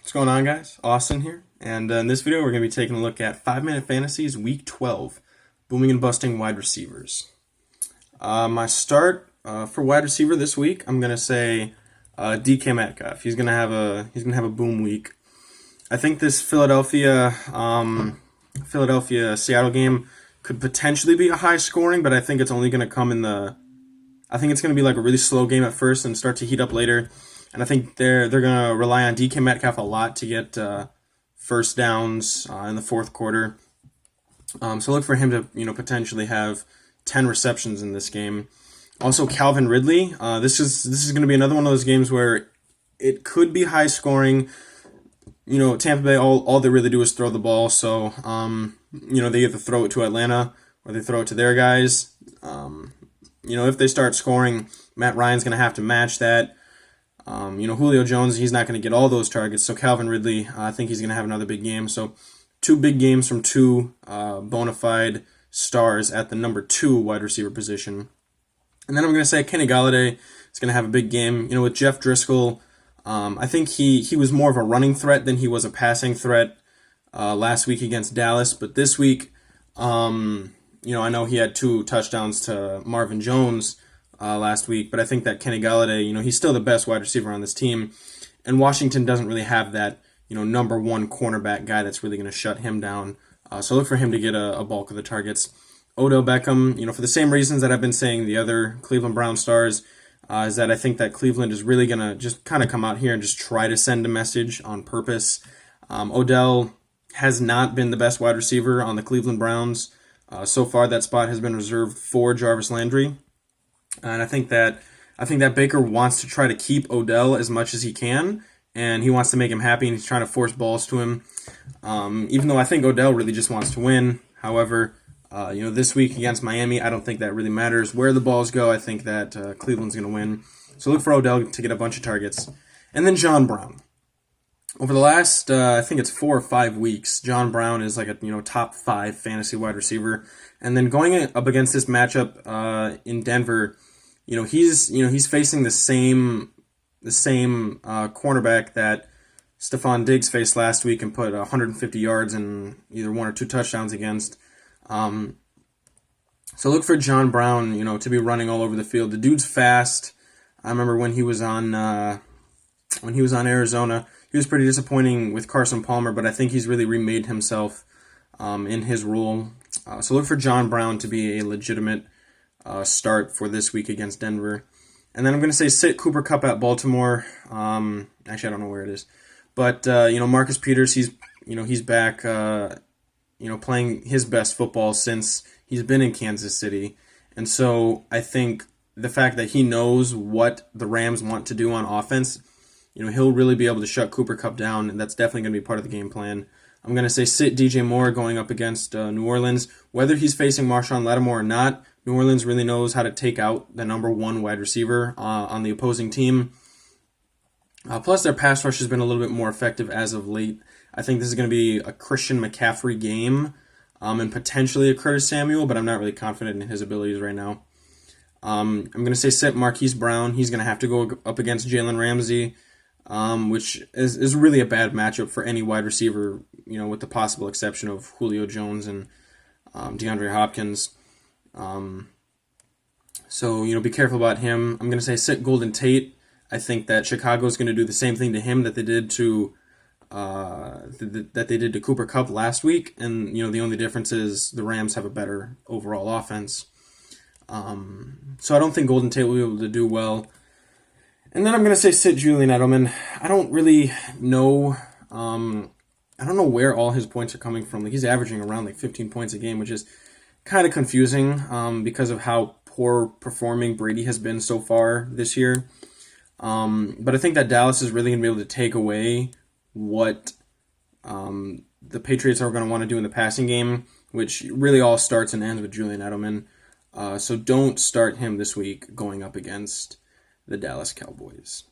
What's going on, guys? Austin here, and in this video we're going to be taking a look at 5-Minute Fantasies Week 12, booming and busting wide receivers. My start for wide receiver this week, I'm going to say DK Metcalf. He's going to have a boom week. I think this Philadelphia Seattle game could potentially be a high scoring, but I think it's only going to come I think it's going to be like a really slow game at first and start to heat up later. And I think they're going to rely on DK Metcalf a lot to get first downs in the fourth quarter. So look for him to potentially have 10 receptions in this game. Also, Calvin Ridley. This is going to be another one of those games where it could be high scoring. Tampa Bay, all they really do is throw the ball. So they either throw it to Atlanta or they throw it to their guys. If they start scoring, Matt Ryan's going to have to match that. Julio Jones, he's not going to get all those targets. So Calvin Ridley, I think he's going to have another big game. So two big games from two bona fide stars at the number 2 wide receiver position. And then I'm going to say Kenny Golladay is going to have a big game. With Jeff Driscoll, I think he was more of a running threat than he was a passing threat last week against Dallas. But this week, I know he had 2 touchdowns to Marvin Jones last week, but I think that Kenny Golladay, he's still the best wide receiver on this team, and Washington doesn't really have that, number 1 cornerback guy that's really going to shut him down. So look for him to get a bulk of the targets. Odell Beckham, for the same reasons that I've been saying the other Cleveland Brown stars, is that I think that Cleveland is really going to just kind of come out here and just try to send a message on purpose. Odell has not been the best wide receiver on the Cleveland Browns. So far, that spot has been reserved for Jarvis Landry. And I think that Baker wants to try to keep Odell as much as he can, and he wants to make him happy, and he's trying to force balls to him. Even though I think Odell really just wants to win. However, this week against Miami, I don't think that really matters where the balls go. I think that Cleveland's going to win. So look for Odell to get a bunch of targets. And then John Brown. Over the last, I think it's 4 or 5 weeks, John Brown is like a top 5 fantasy wide receiver. And then going up against this matchup in Denver, he's facing the same cornerback that Stephon Diggs faced last week and put 150 yards and either 1 or 2 touchdowns against. So look for John Brown, to be running all over the field. The dude's fast. I remember when he was on Arizona, he was pretty disappointing with Carson Palmer, but I think he's really remade himself in his role. So look for John Brown to be a legitimate start for this week against Denver. And then I'm going to say sit Cooper Kupp at Baltimore. Actually, I don't know where it is. But, Marcus Peters, he's back, playing his best football since he's been in Kansas City. And so I think the fact that he knows what the Rams want to do on offense, he'll really be able to shut Cooper Kupp down, and that's definitely going to be part of the game plan. I'm going to say sit DJ Moore going up against New Orleans. Whether he's facing Marshawn Lattimore or not, New Orleans really knows how to take out the number 1 wide receiver on the opposing team. Plus, their pass rush has been a little bit more effective as of late. I think this is going to be a Christian McCaffrey game and potentially a Curtis Samuel, but I'm not really confident in his abilities right now. I'm going to say sit Marquise Brown. He's going to have to go up against Jalen Ramsey, which is really a bad matchup for any wide receiver, with the possible exception of Julio Jones and DeAndre Hopkins. So be careful about him. I'm going to say sit Golden Tate. I think that Chicago's going to do the same thing to him that they did to Cooper Kupp last week, and the only difference is the Rams have a better overall offense. So I don't think Golden Tate will be able to do well. And then I'm going to say sit Julian Edelman. I don't really know. I don't know where all his points are coming from. Like, he's averaging around 15 points a game, which is kind of confusing because of how poor performing Brady has been so far this year. But I think that Dallas is really going to be able to take away what the Patriots are going to want to do in the passing game, which really all starts and ends with Julian Edelman. So don't start him this week going up against the Dallas Cowboys.